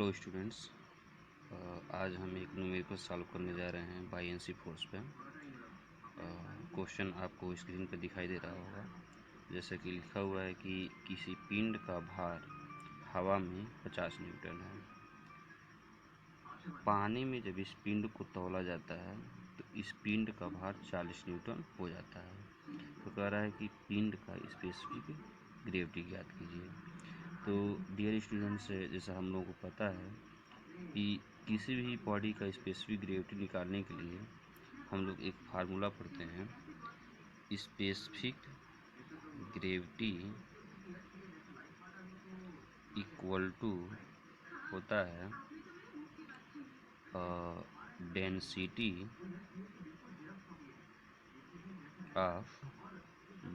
Hello students, आज हम एक न्यूमेरिकल सॉल्व करने जा रहे हैं बाई एनसी फोर्स पे। क्वेश्चन आपको स्क्रीन पे दिखाई दे रहा होगा। जैसे कि लिखा हुआ है कि किसी पिंड का भार हवा में 50 न्यूटन है। पानी में जब इस पिंड को तौला जाता है तो इस पिंड का भार 40 न्यूटन हो जाता है। तो कह रहा है कि पिंड का स्पेसिफिक ग्रेविटी ज्ञात कीजिए। तो डियर स्टूडेंट्स, जैसा हम लोगों को पता है कि किसी भी बॉडी का स्पेसिफिक ग्रेविटी निकालने के लिए हम लोग एक फार्मूला पढ़ते हैं। स्पेसिफिक ग्रेविटी इक्वल टू होता है density of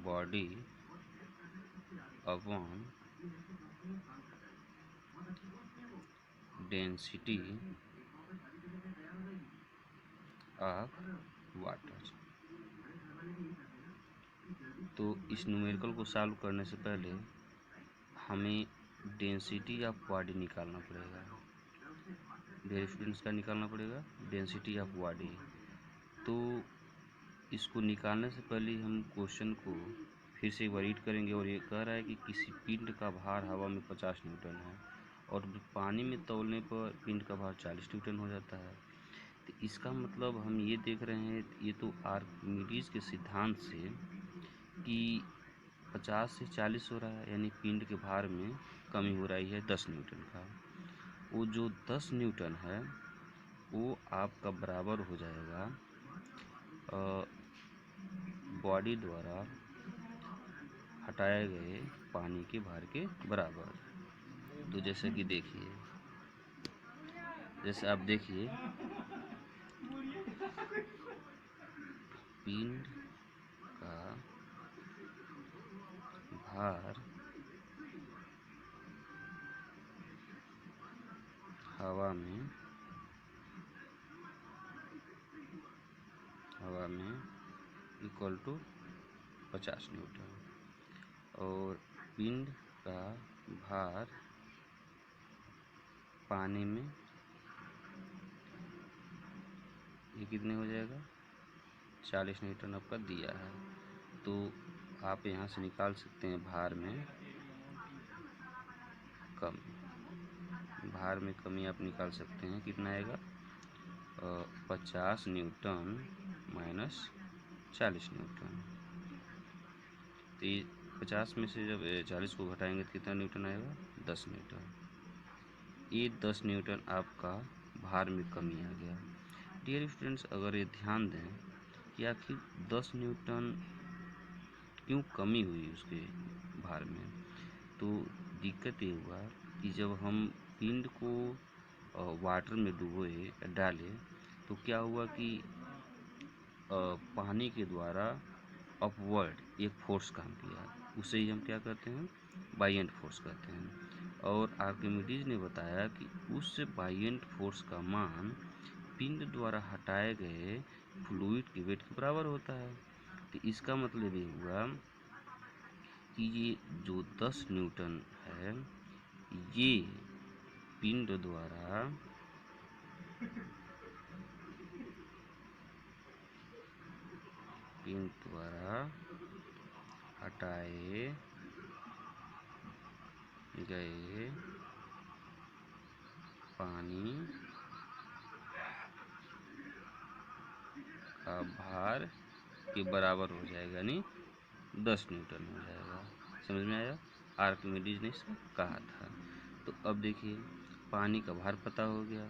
body upon density of water. तो इस न्यूमेरिकल को सॉल्व करने से पहले हमें डेंसिटी ऑफ बॉडी निकालना पड़ेगा। डियर स्टूडेंट्स, का निकालना पड़ेगा डेंसिटी ऑफ बॉडी। तो इसको निकालने से पहले हम क्वेश्चन को फिर से एक बार रीड करेंगे। और ये कह रहा है कि किसी पिंड का भार हवा में 50 न्यूटन है और पानी में तौलने पर पिंड का भार 40 न्यूटन हो जाता है। तो इसका मतलब हम ये देख रहे हैं, ये तो आर्किमिडीज के सिद्धांत से कि 50 से 40 हो रहा है, यानी पिंड के भार में कमी हो रही है 10 न्यूटन का। वो जो 10 न्यूटन है वो आपका बराबर हो जाएगा बॉडी द्वारा हटाए गए पानी के भार के बराबर। तो जैसे कि देखिए, जैसे आप देखिए, पिंड का भार हवा में इक्वल टू 50 न्यूटन और पिंड का भार पानी में ये कितने हो जाएगा, 40 न्यूटन आपका दिया है। तो आप यहाँ से निकाल सकते हैं भार में कमी आप निकाल सकते हैं। कितना आएगा, 50 न्यूटन माइनस 40 न्यूटन। तो ये 50 में से जब 40 को घटाएंगे तो कितना न्यूटन आएगा, 10 न्यूटन। ये 10 न्यूटन आपका भार में कमी आ गया। डियर स्टूडेंट्स, अगर ये ध्यान दें कि आखिर 10 न्यूटन क्यों कमी हुई उसके भार में, तो दिक्कत ये हुआ कि जब हम पिंड को वाटर में डुबोए डाले तो क्या हुआ कि पानी के द्वारा अपवर्ड एक फोर्स काम किया, उसे ही हम क्या कहते हैं, बायएंट फोर्स कहते हैं। और आर्किमिडीज ने बताया कि उस बायएंट फोर्स का मान पिंड द्वारा हटाए गए फ्लूइड के वेट के बराबर होता है। तो इसका मतलब ये हुआ कि ये जो 10 न्यूटन है ये पिंड द्वारा हटाए गए पानी का भार के बराबर हो जाएगा, यानी 10 न्यूटन हो जाएगा। समझ में आया, आर्किमिडीज ने इसका कहा था। तो अब देखिए, पानी का भार पता हो गया,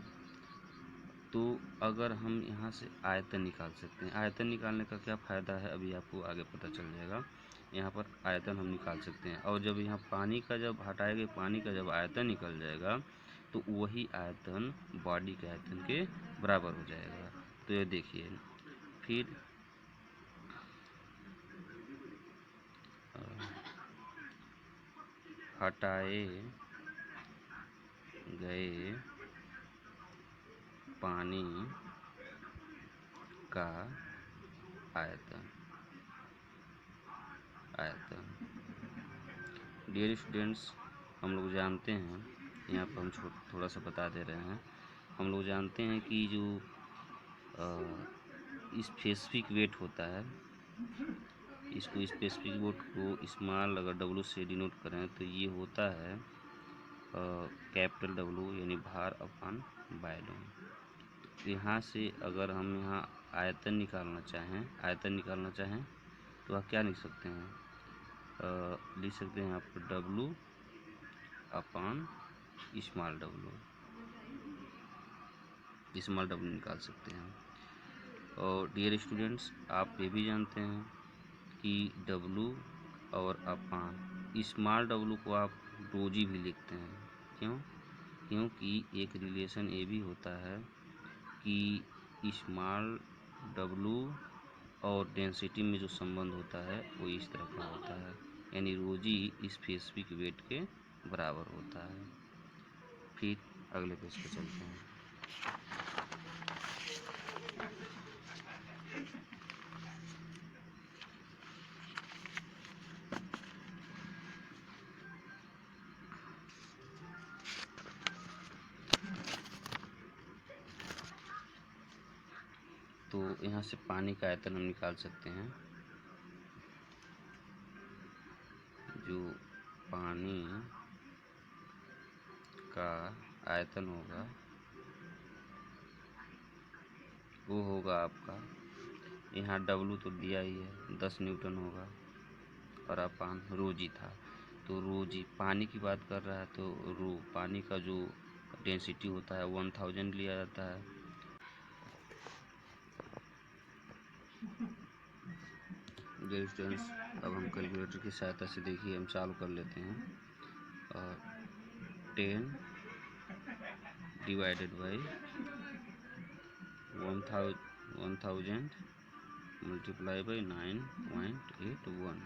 तो अगर हम यहाँ से आयतन निकाल सकते हैं। आयतन निकालने का क्या फ़ायदा है अभी आपको आगे पता चल जाएगा। यहाँ पर आयतन हम निकाल सकते हैं, और जब यहाँ पानी का जब हटाए गए पानी का जब आयतन निकल जाएगा तो वही आयतन बॉडी के आयतन के बराबर हो जाएगा। तो ये देखिए, फिर हटाए गए पानी का आयतन डियर स्टूडेंट्स, हम लोग जानते हैं यहाँ पर हम थोड़ा सा बता दे रहे हैं। हम लोग जानते हैं कि जो स्पेसिफिक वेट होता है, इसको स्पेसिफिक वेट को स्मॉल अगर डब्लू से डिनोट करें तो ये होता है कैपिटल डब्लू यानी भार अपन वॉल्यूम। तो यहाँ से अगर हम यहाँ आयतन निकालना चाहें तो आप क्या लिख सकते हैं, लिख सकते हैं यहाँ पर डब्लू अपन स्मॉल डब्लू निकाल सकते हैं। और डियर स्टूडेंट्स, आप ये भी जानते हैं कि डब्लू और अपान स्मॉल डब्लू को आप रोजी भी लिखते हैं। क्योंकि एक रिलेशन ये भी होता है कि स्मॉल डब्लू और डेंसिटी में जो संबंध होता है वो इस तरह का होता है, यानी रोजी स्पेसिफिक वेट के बराबर होता है। फिर अगले पेज पे चलते हैं। तो यहाँ से पानी का आयतन हम निकाल सकते हैं। जो पानी का आयतन होगा वो होगा आपका, यहाँ डब्लू तो दिया ही है 10 न्यूटन होगा और अपान रोजी था, तो रोजी पानी की बात कर रहा है तो पानी का जो डेंसिटी होता है 1000 लिया जाता है। डियर स्टूडेंट्स, अब हम कैलकुलेटर की सहायता से देखिए हम चालू कर लेते हैं। 10 डिवाइडेड बाई 1000 मल्टीप्लाई बाई 9.81।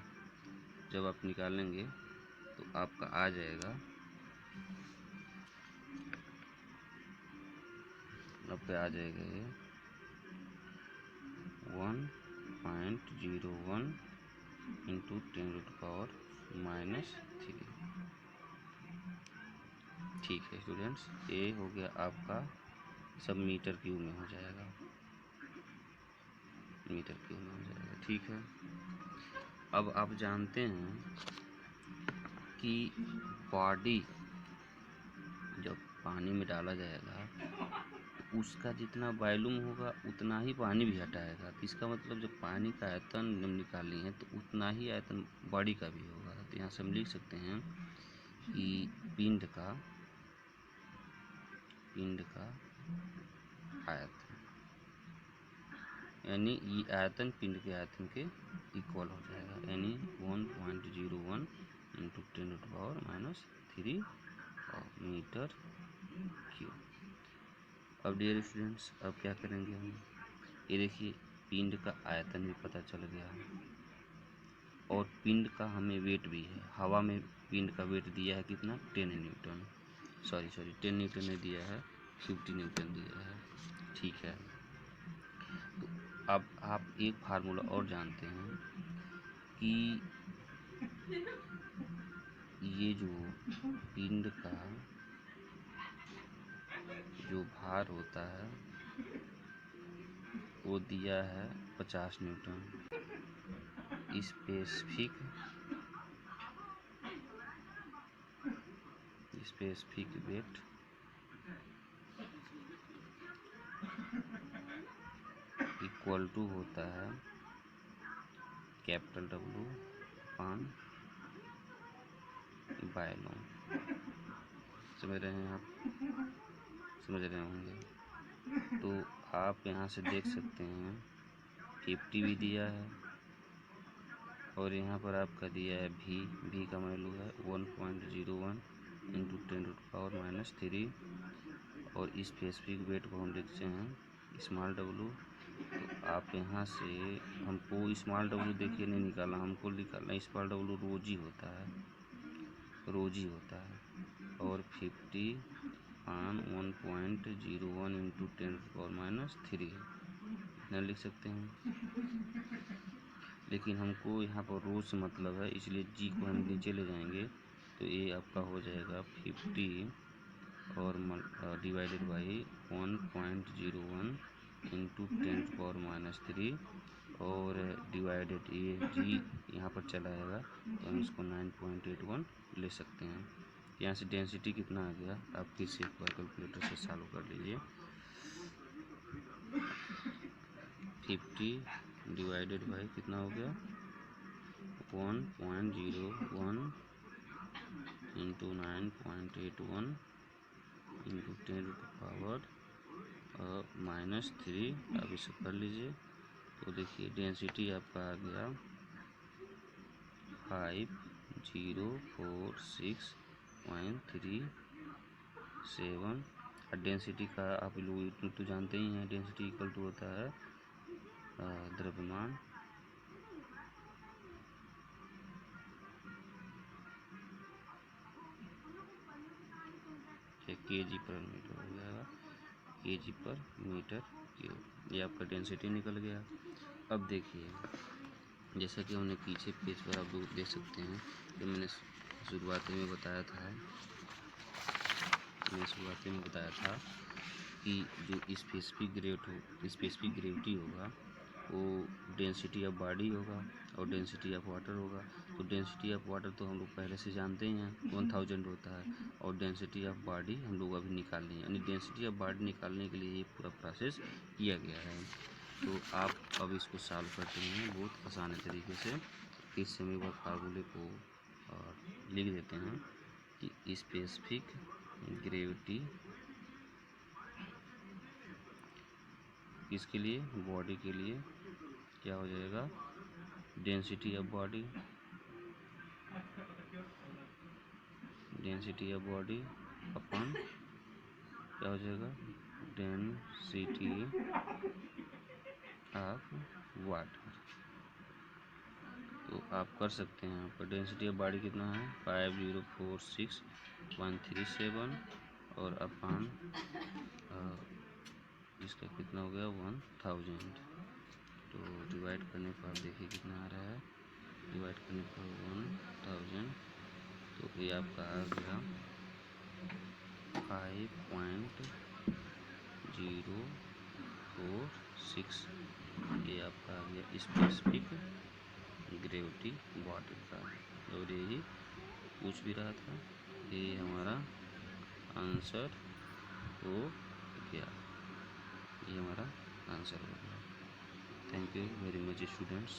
जब आप निकालेंगे तो आपका आ जाएगा, आपका आ जाएगा ये 1.01 इंटू 10⁻⁻3। ठीक है स्टूडेंट्स, ये हो गया आपका, सब मीटर क्यूब में हो जाएगा, मीटर क्यूब में हो जाएगा। ठीक है, अब आप जानते हैं कि बॉडी जब पानी में डाला जाएगा तो उसका जितना वॉल्यूम होगा उतना ही पानी भी हटाएगा। तो इसका मतलब जब पानी का आयतन जब निकालनी है तो उतना ही आयतन बॉडी का भी होगा। तो यहाँ से हम लिख सकते हैं कि पिंड का आयतन, यानी ये आयतन पिंड के आयतन के इक्वल हो जाएगा, यानी 1.01 इंटू 10⁻⁻3 मीटर क्यूब। अब डियर स्टूडेंट्स, अब क्या करेंगे हम, ये देखिए पिंड का आयतन भी पता चल गया और पिंड का हमें वेट भी है। हवा में पिंड का वेट दिया है कितना, 10 न्यूटन, सॉरी 10 न्यूटन ने दिया है, 50 न्यूटन दिया है। ठीक है, तो अब आप एक फार्मूला और जानते हैं कि ये जो पिंड का जो भार होता है वो दिया है 50 newton. Specific weight equal to होता है कैपिटल डब्लू अपान वॉल्यूम। समझ रहे हैं आप, समझ रहे होंगे। तो आप यहाँ से देख सकते हैं 50 भी दिया है और यहाँ पर आपका दिया है भी का वैल्यू है 1.01 इंटू 10⁻⁻3 और स्पेसिफिक वेट को हम देखते हैं स्मॉल डब्लू। तो आप यहाँ से, हमको स्मॉल डब्लू देखिए नहीं निकालना, हमको निकालना स्मॉल डब्लू रोजी होता है और 50 ऑन 1.01 इंटू 10⁻⁻3 इतना लिख सकते हैं। लेकिन हमको यहाँ पर रोज से मतलब है, इसलिए जी को हम नीचे ले जाएंगे तो ये आपका हो जाएगा 50 और डिवाइडेड बाई 1.01 इंटू 10⁻³ और डिवाइडेड ये जी यहाँ पर चला आएगा तो हम इसको 9.81 ले सकते हैं। यहाँ से डेंसिटी कितना आ गया आप फिर से एक बार कैलकुलेटर से सॉल्व कर लीजिए। 50 डिवाइडेड बाई कितना हो गया 1.01 इंटू 9.81 इंटू 10⁻³ आप इसे कर लीजिए। तो देखिए डेंसिटी आपका आ गया 5046.37। डेंसिटी का आप लोग तो जानते ही हैं, डेंसिटी इक्वल टू होता है द्रव्यमान केजी पर मीटर हो जाएगा, केजी पर मीटर क्यूब। ये आपका डेंसिटी निकल गया। अब देखिए जैसा कि हमने पीछे पेज पर आप लोग देख सकते हैं कि मैंने शुरुआती में बताया था कि जो स्पेसिफिक ग्रेविटी होगा वो डेंसिटी ऑफ बॉडी होगा और डेंसिटी ऑफ वाटर होगा। तो डेंसिटी ऑफ वाटर तो हम लोग पहले से जानते ही हैं 1000 होता है और डेंसिटी ऑफ बॉडी हम लोग अभी निकालनी है, यानी डेंसिटी ऑफ बॉडी निकालने के लिए ये पूरा प्रोसेस किया गया है। तो आप अब इसको सॉल्व करते हैं बहुत आसान तरीके से। इस समय वह फार्मूले को लिख देते हैं कि स्पेसिफिक ग्रेविटी इसके लिए बॉडी के लिए क्या हो जाएगा डेंसिटी ऑफ बॉडी अपन क्या हो जाएगा डेंसिटी ऑफ वाटर। तो आप कर सकते हैं, आपका डेंसिटी ऑफ बॉडी कितना है 5046.37 और अपन इसका कितना हो गया 1000। तो डिवाइड करने पर आप देखिए कितना आ रहा है, डिवाइड करने पर 1000 तो ये आपका आ गया 5.046। ये आपका आ गया स्पेसिफिक ग्रेविटी वाटर का। और यही पूछ भी रहा था, ये हमारा आंसर हो गया, ये हमारा आंसर हो गया। Thank you very much students.